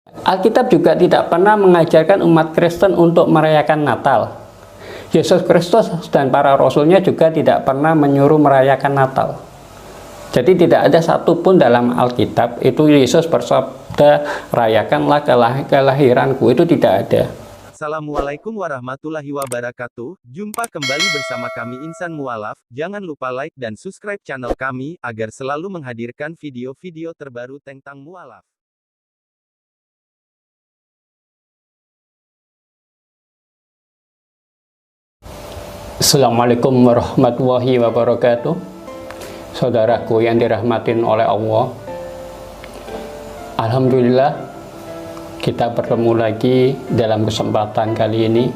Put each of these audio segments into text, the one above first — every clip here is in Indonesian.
Alkitab juga tidak pernah mengajarkan umat Kristen untuk merayakan Natal. Yesus Kristus dan para rasulnya juga tidak pernah menyuruh merayakan Natal. Jadi tidak ada satupun dalam Alkitab itu Yesus bersabda, rayakanlah kelahiranku. Itu tidak ada. Assalamualaikum warahmatullahi wabarakatuh. Jumpa kembali bersama kami Insan Mualaf. Jangan lupa like dan subscribe channel kami, agar selalu menghadirkan video-video terbaru tentang mualaf. Assalamualaikum warahmatullahi wabarakatuh. Saudaraku yang dirahmatin oleh Allah, alhamdulillah kita bertemu lagi dalam kesempatan kali ini,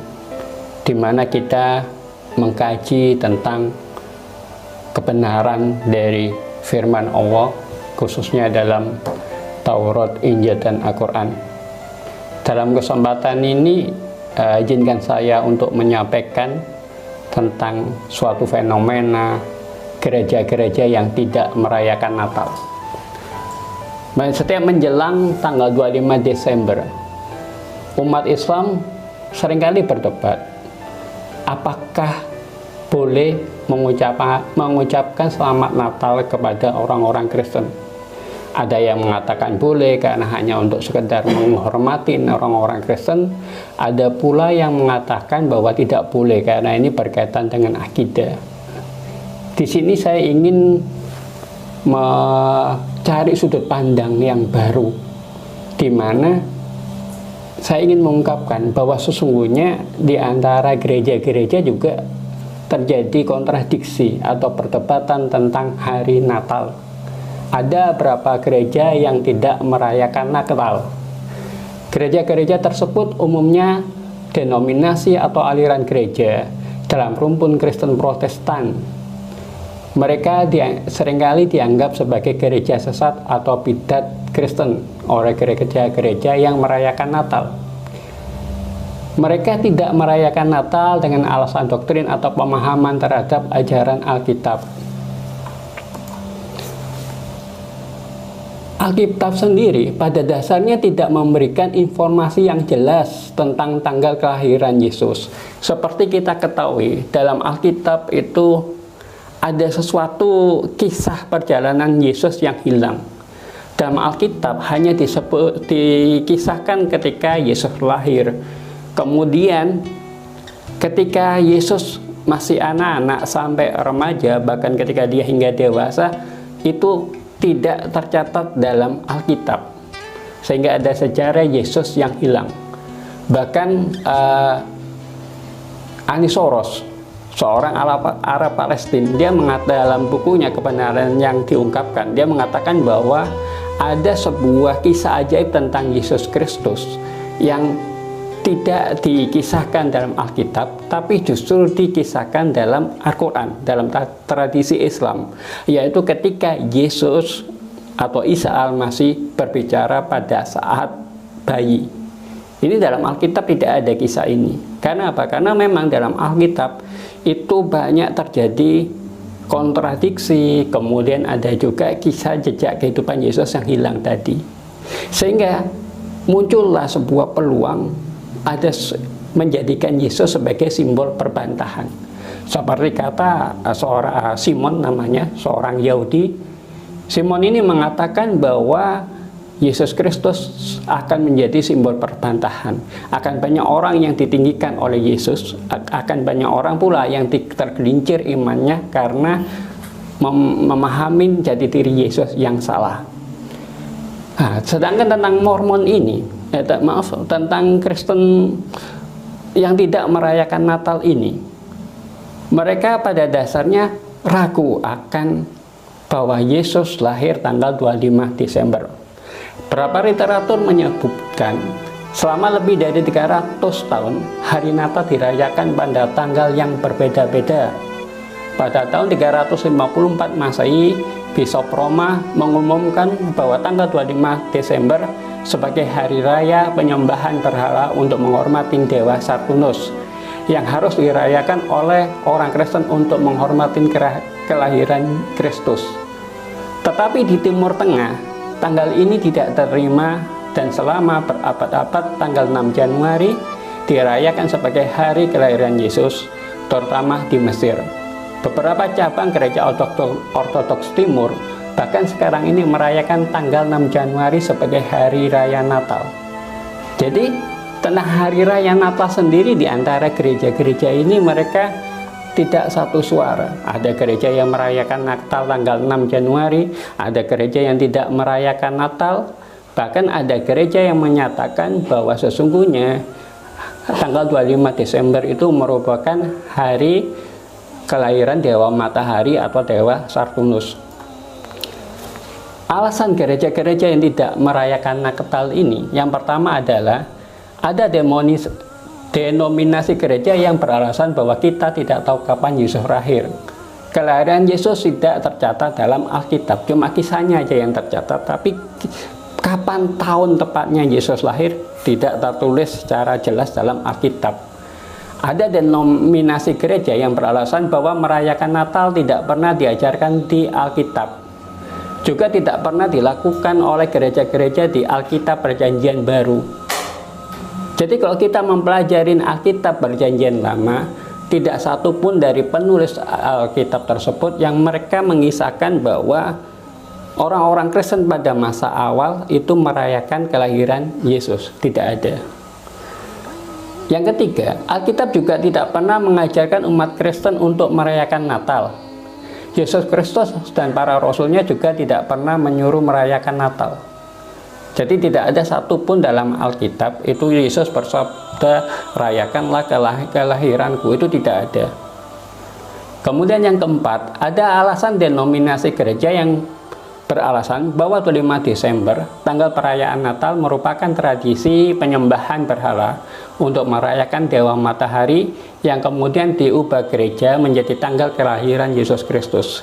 di mana kita mengkaji tentang kebenaran dari firman Allah, khususnya dalam Taurat, Injil, dan Al-Quran. Dalam kesempatan ini izinkan saya untuk menyampaikan tentang suatu fenomena gereja-gereja yang tidak merayakan Natal. Setiap menjelang tanggal 25 Desember, umat Islam seringkali berdebat, apakah boleh mengucapkan selamat Natal kepada orang-orang Kristen. Ada yang mengatakan boleh karena hanya untuk sekedar menghormati orang-orang Kristen. Ada pula yang mengatakan bahwa tidak boleh karena ini berkaitan dengan akidah. Di sini saya ingin mencari sudut pandang yang baru, di mana saya ingin mengungkapkan bahwa sesungguhnya di antara gereja-gereja juga terjadi kontradiksi atau perdebatan tentang hari Natal. Ada beberapa gereja yang tidak merayakan Natal. Gereja-gereja tersebut umumnya denominasi atau aliran gereja dalam rumpun Kristen Protestan. Mereka seringkali dianggap sebagai gereja sesat atau bidat Kristen oleh gereja-gereja yang merayakan Natal. Mereka tidak merayakan Natal dengan alasan doktrin atau pemahaman terhadap ajaran Alkitab. Alkitab sendiri pada dasarnya tidak memberikan informasi yang jelas tentang tanggal kelahiran Yesus. Seperti kita ketahui, dalam Alkitab itu ada sesuatu kisah perjalanan Yesus yang hilang. Dalam Alkitab hanya dikisahkan ketika Yesus lahir. Kemudian ketika Yesus masih anak-anak sampai remaja, bahkan ketika dia hingga dewasa, itu tidak tercatat dalam Alkitab, sehingga ada sejarah Yesus yang hilang. Bahkan Anisoros, seorang Arab Palestina, dia mengatakan dalam bukunya Kebenaran yang Diungkapkan, dia mengatakan bahwa ada sebuah kisah ajaib tentang Yesus Kristus yang tidak dikisahkan dalam Alkitab, tapi justru dikisahkan dalam Al-Quran, dalam tradisi Islam, yaitu ketika Yesus atau Isa Al-Masih berbicara pada saat bayi. Ini dalam Alkitab tidak ada kisah ini. Karena apa? Karena memang dalam Alkitab itu banyak terjadi kontradiksi, kemudian ada juga kisah jejak kehidupan Yesus yang hilang tadi. Sehingga muncullah sebuah peluang ada menjadikan Yesus sebagai simbol perbantahan. Seperti kata seorang Simon namanya, seorang Yahudi. Simon ini mengatakan bahwa Yesus Kristus akan menjadi simbol perbantahan. Akan banyak orang yang ditinggikan oleh Yesus, akan banyak orang pula yang tergelincir imannya karena memahami jati diri Yesus yang salah. Nah, sedangkan tentang Mormon ini, tentang Kristen yang tidak merayakan Natal ini, mereka pada dasarnya ragu akan bahwa Yesus lahir tanggal 25 Desember. Beberapa literatur menyebutkan selama lebih dari 300 tahun hari Natal dirayakan pada tanggal yang berbeda-beda. Pada tahun 354 Masehi, Bishop Roma mengumumkan bahwa tanggal 25 Desember sebagai hari raya penyembahan berhala untuk menghormati Dewa Saturnus yang harus dirayakan oleh orang Kristen untuk menghormati kelahiran Kristus. Tetapi di Timur Tengah, tanggal ini tidak diterima dan selama berabad-abad tanggal 6 Januari dirayakan sebagai hari kelahiran Yesus, terutama di Mesir. Beberapa cabang gereja Ortodoks Timur bahkan sekarang ini merayakan tanggal 6 Januari sebagai hari raya Natal. Jadi tentang hari raya Natal sendiri di antara gereja-gereja ini mereka tidak satu suara. Ada gereja yang merayakan Natal tanggal 6 Januari, ada gereja yang tidak merayakan Natal, bahkan ada gereja yang menyatakan bahwa sesungguhnya tanggal 25 Desember itu merupakan hari kelahiran Dewa Matahari atau Dewa Saturnus. Alasan gereja-gereja yang tidak merayakan Natal ini, yang pertama adalah ada denominasi gereja yang beralasan bahwa kita tidak tahu kapan Yesus lahir. Kelahiran Yesus tidak tercatat dalam Alkitab, cuma kisahnya aja yang tercatat, tapi kapan tahun tepatnya Yesus lahir tidak tertulis secara jelas dalam Alkitab. Ada denominasi gereja yang beralasan bahwa merayakan Natal tidak pernah diajarkan di Alkitab, juga tidak pernah dilakukan oleh gereja-gereja di Alkitab Perjanjian Baru. Jadi kalau kita mempelajari Alkitab Perjanjian Lama, tidak satu pun dari penulis Alkitab tersebut yang mereka mengisahkan bahwa orang-orang Kristen pada masa awal itu merayakan kelahiran Yesus. Tidak ada. Yang ketiga, Alkitab juga tidak pernah mengajarkan umat Kristen untuk merayakan Natal. Yesus Kristus dan para rasulnya juga tidak pernah menyuruh merayakan Natal. Jadi tidak ada satupun dalam Alkitab itu Yesus bersabda, rayakanlah kelahiranku, itu tidak ada. Kemudian yang keempat, ada alasan denominasi gereja yang beralasan bahwa 25 Desember, tanggal perayaan Natal merupakan tradisi penyembahan berhala untuk merayakan Dewa Matahari yang kemudian diubah gereja menjadi tanggal kelahiran Yesus Kristus.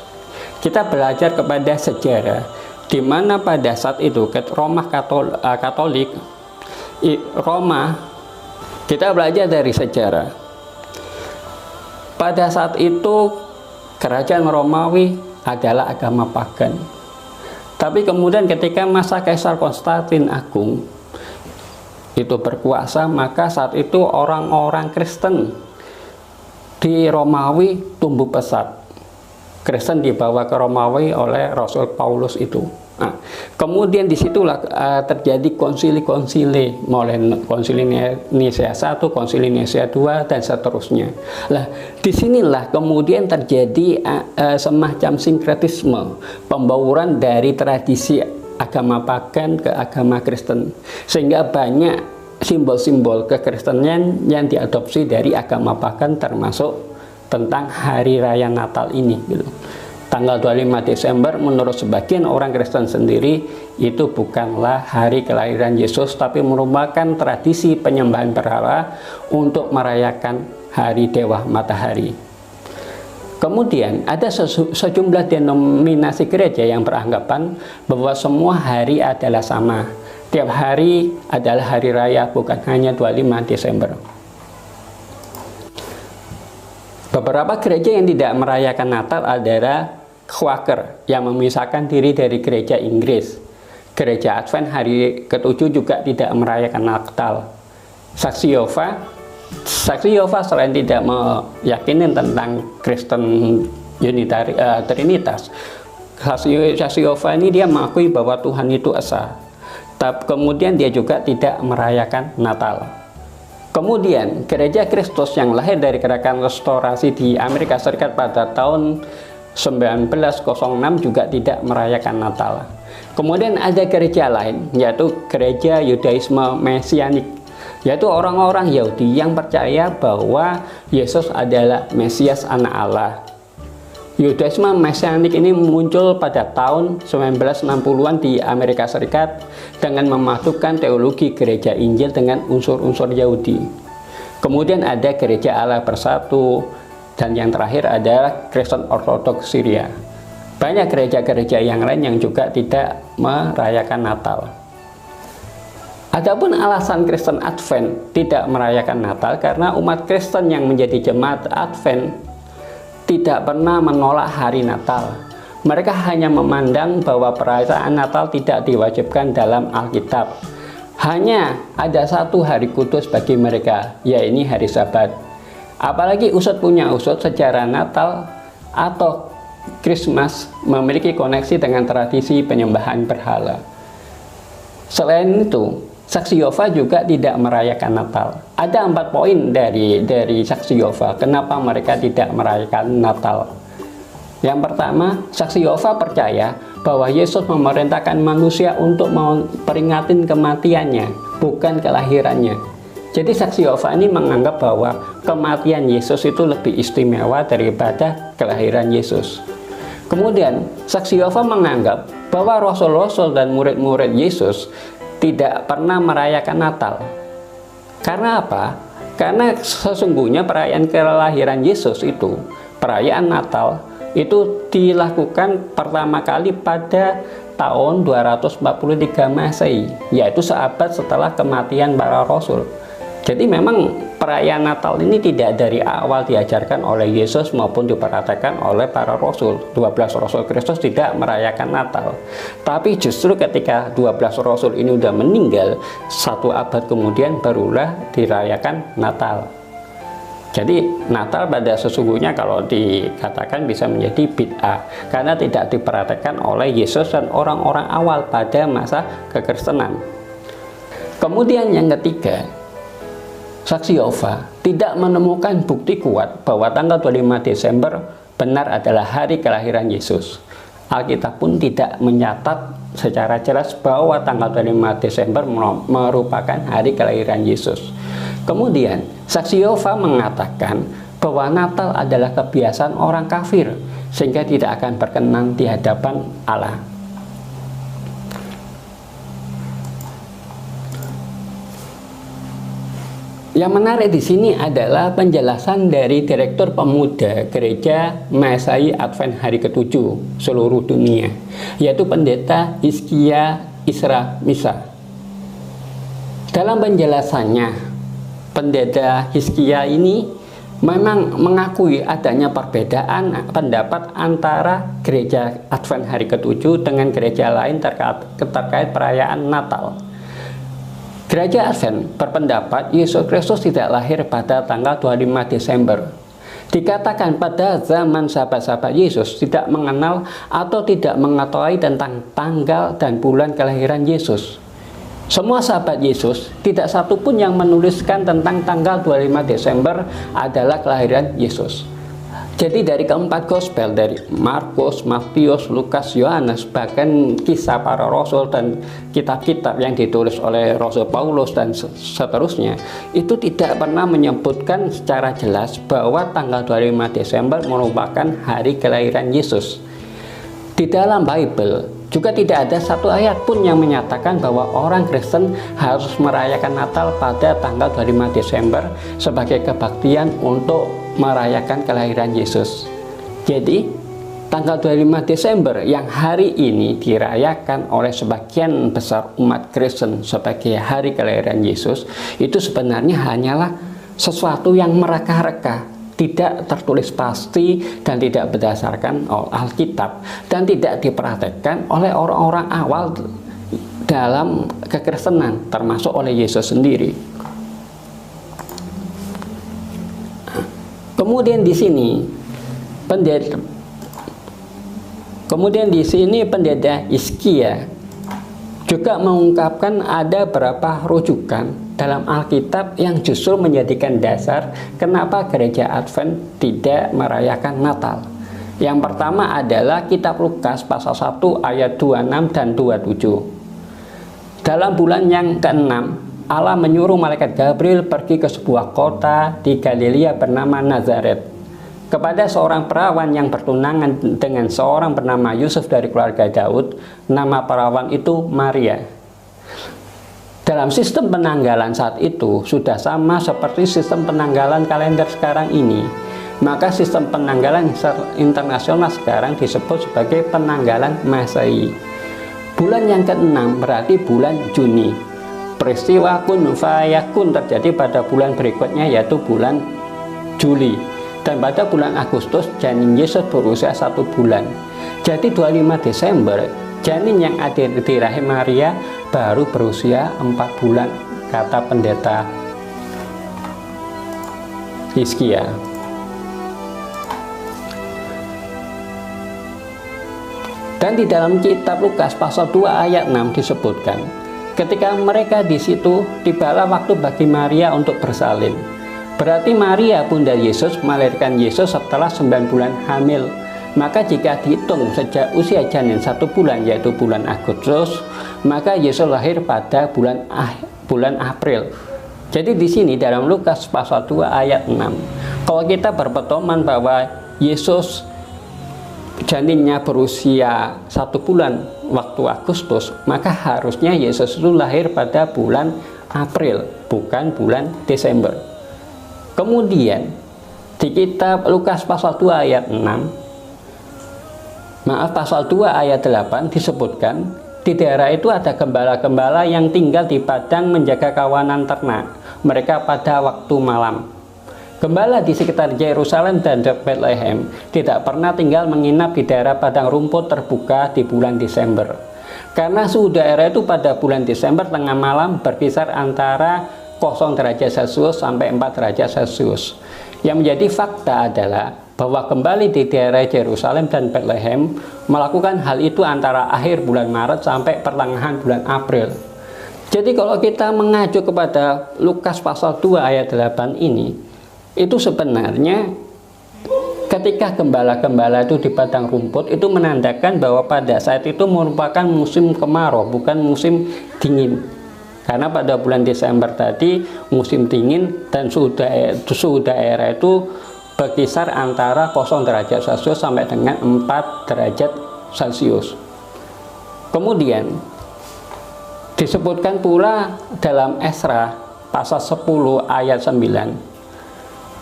Kita belajar kepada sejarah, di mana pada saat itu Roma Katolik, kita belajar dari sejarah. Pada saat itu kerajaan Romawi adalah agama pagan. Tapi kemudian ketika masa Kaisar Konstantin Agung itu berkuasa, maka saat itu orang-orang Kristen di Romawi tumbuh pesat. Kristen dibawa ke Romawi oleh Rasul Paulus itu. Nah, kemudian disitulah terjadi konsili-konsili, mulai konsili Nicea 1, konsili Nicea 2, dan seterusnya. Nah, disinilah kemudian terjadi semacam sinkretisme, pembauran dari tradisi agama pagan ke agama Kristen, sehingga banyak simbol-simbol kekristenan yang diadopsi dari agama pagan, termasuk tentang hari raya Natal ini gitu. Tanggal 25 Desember menurut sebagian orang Kristen sendiri itu bukanlah hari kelahiran Yesus, tapi merupakan tradisi penyembahan berhala untuk merayakan hari Dewa Matahari. Kemudian ada sejumlah denominasi gereja yang beranggapan bahwa semua hari adalah sama. Tiap hari adalah hari raya, bukan hanya 25 Desember. Beberapa gereja yang tidak merayakan Natal adalah Quaker yang memisahkan diri dari gereja Inggris. Gereja Advent hari ke-7 juga tidak merayakan Natal. Saksi Yehova selain tidak meyakini tentang Kristen Trinitas, Saksi Yehova ini dia mengakui bahwa Tuhan itu esa. Tapi kemudian dia juga tidak merayakan Natal. Kemudian gereja Kristus yang lahir dari gerakan restorasi di Amerika Serikat pada tahun 1906 juga tidak merayakan Natal. Kemudian ada gereja lain, yaitu gereja Yudaisme Mesianik, yaitu orang-orang Yahudi yang percaya bahwa Yesus adalah Mesias anak Allah. Yudaisme Mesianik ini muncul pada tahun 1960-an di Amerika Serikat dengan memasukkan teologi gereja Injil dengan unsur-unsur Yahudi. Kemudian ada gereja Allah Bersatu, dan yang terakhir adalah Kristen Ortodoks Syria. Banyak gereja-gereja yang lain yang juga tidak merayakan Natal. Adapun alasan Kristen Advent tidak merayakan Natal karena umat Kristen yang menjadi jemaat Advent tidak pernah menolak hari Natal. Mereka hanya memandang bahwa perayaan Natal tidak diwajibkan dalam Alkitab. Hanya ada satu hari kudus bagi mereka, yaitu hari Sabat. Apalagi usut punya usut, sejarah Natal atau Christmas memiliki koneksi dengan tradisi penyembahan berhala. Selain itu, Saksi Yehova juga tidak merayakan Natal. Ada 4 poin dari Saksi Yehova kenapa mereka tidak merayakan Natal. Yang pertama, Saksi Yehova percaya bahwa Yesus memerintahkan manusia untuk memperingatin kematiannya, bukan kelahirannya. Jadi Saksi Yehova ini menganggap bahwa kematian Yesus itu lebih istimewa daripada kelahiran Yesus. Kemudian Saksi Yehova menganggap bahwa rasul-rasul dan murid-murid Yesus tidak pernah merayakan Natal. Karena apa? Karena sesungguhnya perayaan kelahiran Yesus itu, perayaan Natal itu dilakukan pertama kali pada tahun 243 Masehi, yaitu seabad setelah kematian para rasul. Jadi memang perayaan Natal ini tidak dari awal diajarkan oleh Yesus maupun diperhatikan oleh para rasul. 12 rasul Kristus tidak merayakan Natal. Tapi justru ketika 12 rasul ini sudah meninggal, 1 abad kemudian barulah dirayakan Natal. Jadi Natal pada sesungguhnya kalau dikatakan bisa menjadi bid'ah karena tidak diperhatikan oleh Yesus dan orang-orang awal pada masa kekristenan. Kemudian yang ketiga, Saksi Yehova tidak menemukan bukti kuat bahwa tanggal 25 Desember benar adalah hari kelahiran Yesus. Alkitab pun tidak mencatat secara jelas bahwa tanggal 25 Desember merupakan hari kelahiran Yesus. Kemudian, Saksi Yehova mengatakan bahwa Natal adalah kebiasaan orang kafir, sehingga tidak akan berkenan di hadapan Allah. Yang menarik di sini adalah penjelasan dari Direktur Pemuda Gereja Masehi Advent Hari ke-7 seluruh dunia, yaitu Pendeta Hizkia Isra Misa. Dalam penjelasannya, Pendeta Hizkia ini memang mengakui adanya perbedaan pendapat antara Gereja Advent Hari ke-7 dengan gereja lain terkait perayaan Natal. Gereja Advent berpendapat Yesus Kristus tidak lahir pada tanggal 25 Desember. Dikatakan pada zaman sahabat-sahabat Yesus tidak mengenal atau tidak mengetahui tentang tanggal dan bulan kelahiran Yesus. Semua sahabat Yesus, tidak satu pun yang menuliskan tentang tanggal 25 Desember adalah kelahiran Yesus. Jadi dari keempat gospel, dari Markus, Matius, Lukas, Yohanes, bahkan kisah para rasul dan kitab-kitab yang ditulis oleh Rasul Paulus dan seterusnya, itu tidak pernah menyebutkan secara jelas bahwa tanggal 25 Desember merupakan hari kelahiran Yesus. Di dalam Bible juga tidak ada satu ayat pun yang menyatakan bahwa orang Kristen harus merayakan Natal pada tanggal 25 Desember sebagai kebaktian untuk merayakan kelahiran Yesus. Jadi, tanggal 25 Desember yang hari ini dirayakan oleh sebagian besar umat Kristen sebagai hari kelahiran Yesus, itu sebenarnya hanyalah sesuatu yang mereka-reka, tidak tertulis pasti dan tidak berdasarkan Alkitab dan tidak diperhatikan oleh orang-orang awal dalam kekristenan, termasuk oleh Yesus sendiri. Kemudian di sini Pendeta Hizkia juga mengungkapkan ada beberapa rujukan dalam Alkitab yang justru menjadikan dasar kenapa gereja Advent tidak merayakan Natal. Yang pertama adalah kitab Lukas pasal 1 ayat 26 dan 27. Dalam bulan yang ke-6, Allah menyuruh malaikat Gabriel pergi ke sebuah kota di Galilea bernama Nazaret kepada seorang perawan yang bertunangan dengan seorang bernama Yusuf dari keluarga Daud. Nama perawan itu Maria. Dalam sistem penanggalan saat itu sudah sama seperti sistem penanggalan kalender sekarang ini. Maka sistem penanggalan internasional sekarang disebut sebagai penanggalan Masehi. Bulan yang ke-6 berarti bulan Juni. Peristiwa kun fayakun terjadi pada bulan berikutnya, yaitu bulan Juli. Dan pada bulan Agustus janin Yesus berusia 1 bulan. Jadi 25 Desember Janin yang ada di rahim Maria baru berusia 4 bulan, kata pendeta Hizkia. Dan di dalam kitab Lukas pasal 2 ayat 6 disebutkan, ketika mereka di situ, tibalah waktu bagi Maria untuk bersalin. Berarti Maria bunda Yesus melahirkan Yesus setelah 9 bulan hamil. Maka jika dihitung sejak usia janin 1 bulan, yaitu bulan Agustus, maka Yesus lahir pada bulan April. Jadi di sini dalam Lukas pasal 2 ayat 6, kalau kita berpedoman bahwa Yesus janinnya berusia 1 bulan waktu Agustus, maka harusnya Yesus itu lahir pada bulan April, bukan bulan Desember. Kemudian di kitab Lukas pasal 2 ayat 6, pasal 2 ayat 8 disebutkan, di daerah itu ada gembala-gembala yang tinggal di padang menjaga kawanan ternak mereka pada waktu malam. Gembala di sekitar Yerusalem dan Bethlehem tidak pernah tinggal menginap di daerah padang rumput terbuka di bulan Desember. Karena suhu daerah itu pada bulan Desember tengah malam berkisar antara 0 derajat Celcius sampai 4 derajat Celcius. Yang menjadi fakta adalah bahwa kembali di daerah Yerusalem dan Bethlehem melakukan hal itu antara akhir bulan Maret sampai pertengahan bulan April. Jadi kalau kita mengacu kepada Lukas pasal 2 ayat 8 ini, itu sebenarnya ketika gembala-gembala itu di padang rumput, itu menandakan bahwa pada saat itu merupakan musim kemarau, bukan musim dingin. Karena pada bulan Desember tadi musim dingin dan suhu daerah itu berkisar antara 0 derajat Celcius sampai dengan 4 derajat Celcius. Kemudian disebutkan pula dalam Esra pasal 10 ayat 9.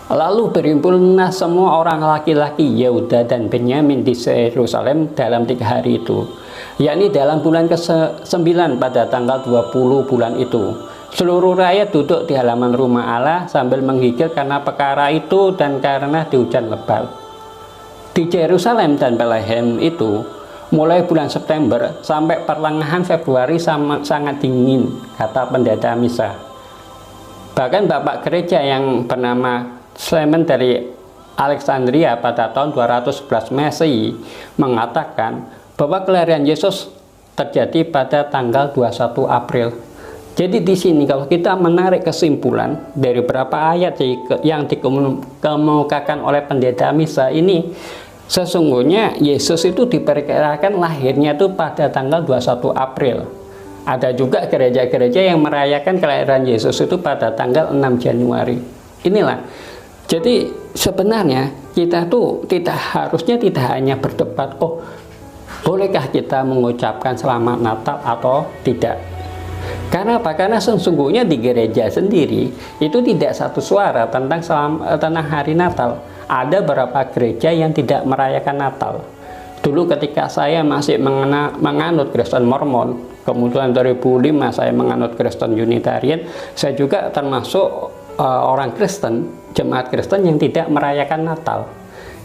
Lalu berhimpunlah semua orang laki-laki Yehuda dan Benyamin di Yerusalem dalam 3 hari itu, yakni dalam bulan ke-9 pada tanggal 20 bulan itu. Seluruh rakyat duduk di halaman rumah Allah sambil menggigil karena perkara itu dan karena di hujan lebat. Di Yerusalem dan Bethlehem itu, mulai bulan September sampai pertengahan Februari sangat dingin, kata pendeta misa. Bahkan bapak gereja yang bernama Clement dari Alexandria pada tahun 211 Masehi mengatakan bahwa kelahiran Yesus terjadi pada tanggal 21 April. Jadi di sini kalau kita menarik kesimpulan dari beberapa ayat yang dikemukakan oleh pendeta misa ini, sesungguhnya Yesus itu diperkirakan lahirnya itu pada tanggal 21 April. Ada juga gereja-gereja yang merayakan kelahiran Yesus itu pada tanggal 6 Januari. Inilah. Jadi sebenarnya kita tuh harusnya tidak hanya berdebat, oh bolehkah kita mengucapkan selamat Natal atau tidak. Karena apa? Karena sesungguhnya di gereja sendiri itu tidak satu suara tentang hari Natal. Ada beberapa gereja yang tidak merayakan Natal. Dulu ketika saya masih menganut Kristen Mormon, kemudian 2005 saya menganut Kristen Unitarian, saya juga termasuk orang Kristen, jemaat Kristen yang tidak merayakan Natal.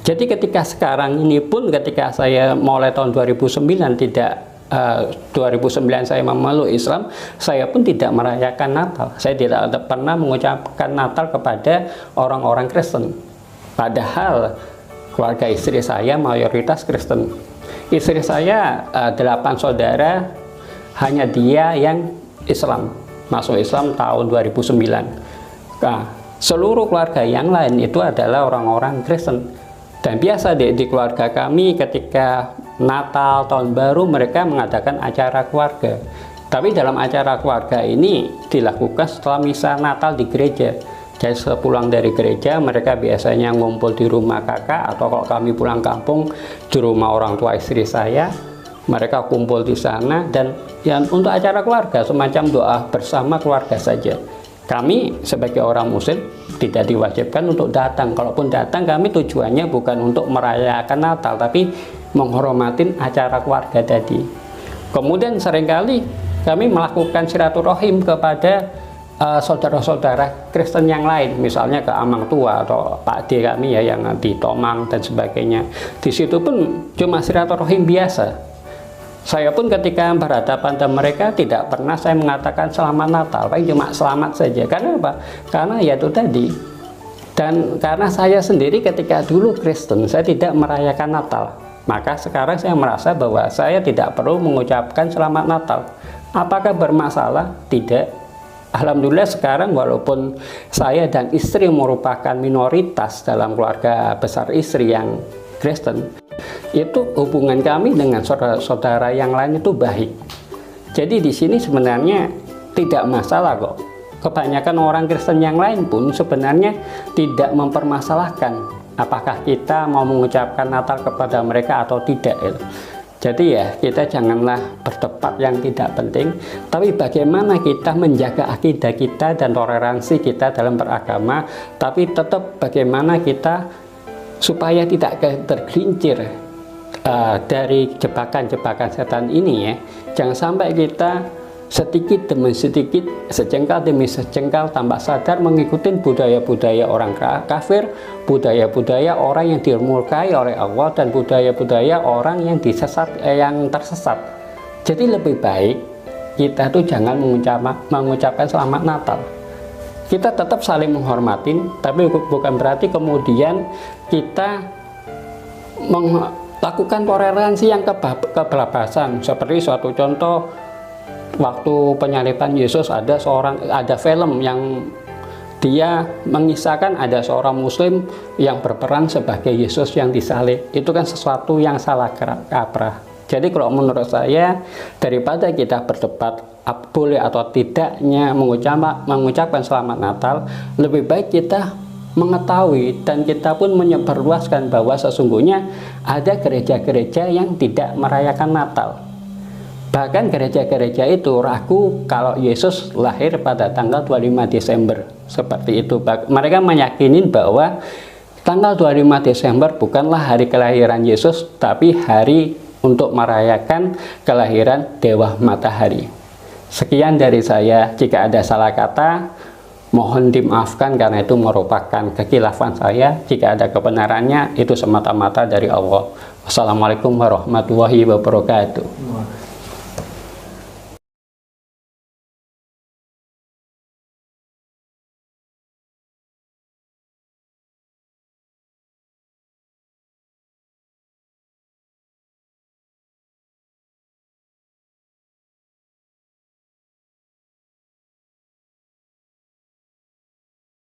Jadi ketika sekarang ini pun, ketika saya mulai tahun 2009 saya memeluk Islam, saya pun tidak merayakan Natal. Saya tidak pernah mengucapkan Natal kepada orang-orang Kristen. Padahal keluarga istri saya mayoritas Kristen. Istri saya 8 saudara, hanya dia yang Islam, masuk Islam tahun 2009. Nah, seluruh keluarga yang lain itu adalah orang-orang Kristen. Dan biasa di keluarga kami ketika Natal, Tahun Baru mereka mengadakan acara keluarga. Tapi dalam acara keluarga ini dilakukan setelah misa Natal di gereja. Jadi sepulang dari gereja mereka biasanya ngumpul di rumah kakak, atau kalau kami pulang kampung di rumah orang tua istri saya, mereka kumpul di sana. Dan yang untuk acara keluarga semacam doa bersama keluarga saja. Kami sebagai orang Muslim tidak diwajibkan untuk datang. Kalaupun datang, kami tujuannya bukan untuk merayakan Natal, tapi menghormatin acara keluarga tadi. Kemudian seringkali kami melakukan silaturahim kepada saudara-saudara Kristen yang lain, misalnya ke Amang Tua atau Pak D kami ya yang di Tomang dan sebagainya. Di situ pun cuma silaturahim biasa. Saya pun ketika berhadapan dengan mereka tidak pernah saya mengatakan selamat Natal, paling cuma selamat saja. Karena apa? Karena ya itu tadi. Dan karena saya sendiri ketika dulu Kristen, saya tidak merayakan Natal. Maka sekarang saya merasa bahwa saya tidak perlu mengucapkan selamat Natal. Apakah bermasalah? Tidak. Alhamdulillah sekarang walaupun saya dan istri merupakan minoritas dalam keluarga besar istri yang Kristen, itu hubungan kami dengan saudara-saudara yang lain itu baik. Jadi di sini sebenarnya tidak masalah kok. Kebanyakan orang Kristen yang lain pun sebenarnya tidak mempermasalahkan apakah kita mau mengucapkan Natal kepada mereka atau tidak. Jadi ya kita janganlah berdebat yang tidak penting, tapi bagaimana kita menjaga akidah kita dan toleransi kita dalam beragama, tapi tetap bagaimana kita supaya tidak tergelincir dari jebakan-jebakan setan ini ya. Jangan sampai kita sedikit demi sedikit, sejengkal demi sejengkal tanpa sadar mengikuti budaya-budaya orang kafir, budaya-budaya orang yang dimurkai oleh Allah, dan budaya-budaya orang yang tersesat. Jadi lebih baik kita tuh jangan mengucapkan selamat Natal. Kita tetap saling menghormatin, tapi bukan berarti kemudian kita melakukan toleransi yang kebablasan. Seperti suatu contoh, waktu penyaliban Yesus ada film yang dia mengisahkan ada seorang muslim yang berperan sebagai Yesus yang disalib. Itu kan sesuatu yang salah kaprah. Jadi kalau menurut saya, daripada kita berdebat boleh atau tidaknya mengucapkan selamat Natal, lebih baik kita mengetahui dan kita pun menyebarluaskan bahwa sesungguhnya ada gereja-gereja yang tidak merayakan Natal. Bahkan gereja-gereja itu ragu kalau Yesus lahir pada tanggal 25 Desember. Seperti itu. Mereka meyakini bahwa tanggal 25 Desember bukanlah hari kelahiran Yesus, tapi hari untuk merayakan kelahiran Dewa Matahari. Sekian dari saya. Jika ada salah kata, mohon dimaafkan karena itu merupakan kekhilafan saya. Jika ada kebenarannya, itu semata-mata dari Allah. Wassalamualaikum warahmatullahi wabarakatuh.